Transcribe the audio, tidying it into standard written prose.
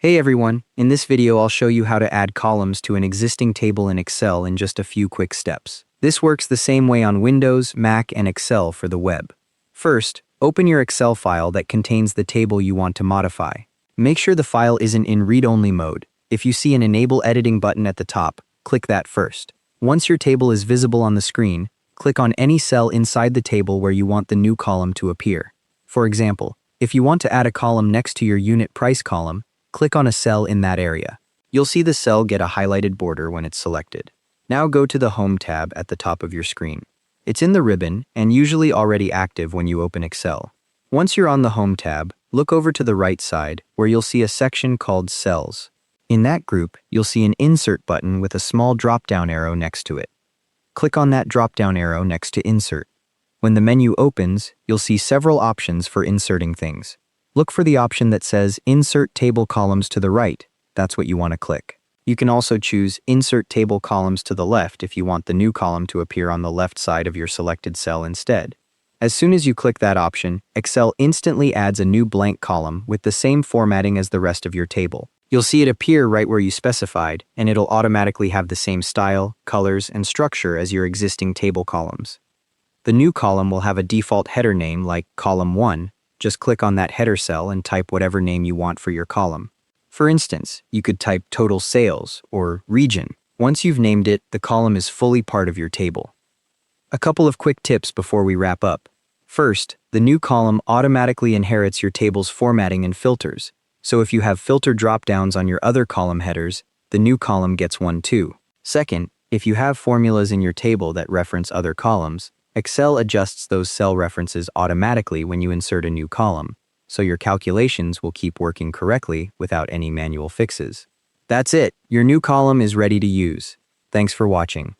Hey everyone, in this video I'll show you how to add columns to an existing table in Excel in just a few quick steps. This works the same way on Windows, Mac, and Excel for the web. First, open your Excel file that contains the table you want to modify. Make sure the file isn't in read-only mode. If you see an Enable Editing button at the top, click that first. Once your table is visible on the screen, click on any cell inside the table where you want the new column to appear. For example, if you want to add a column next to your unit price column, click on a cell in that area. You'll see the cell get a highlighted border when it's selected. Now go to the Home tab at the top of your screen. It's in the ribbon and usually already active when you open Excel. Once you're on the Home tab, look over to the right side where you'll see a section called Cells. In that group, you'll see an Insert button with a small drop-down arrow next to it. Click on that drop-down arrow next to Insert. When the menu opens, you'll see several options for inserting things. Look for the option that says Insert Table Columns to the right. That's what you want to click. You can also choose Insert Table Columns to the left if you want the new column to appear on the left side of your selected cell instead. As soon as you click that option, Excel instantly adds a new blank column with the same formatting as the rest of your table. You'll see it appear right where you specified, and it'll automatically have the same style, colors, and structure as your existing table columns. The new column will have a default header name like Column 1. Just click on that header cell and type whatever name you want for your column. For instance, you could type Total Sales or Region. Once you've named it, the column is fully part of your table. A couple of quick tips before we wrap up. First, the new column automatically inherits your table's formatting and filters. So if you have filter drop-downs on your other column headers, the new column gets one too. Second, if you have formulas in your table that reference other columns, Excel adjusts those cell references automatically when you insert a new column, so your calculations will keep working correctly without any manual fixes. That's it, your new column is ready to use. Thanks for watching.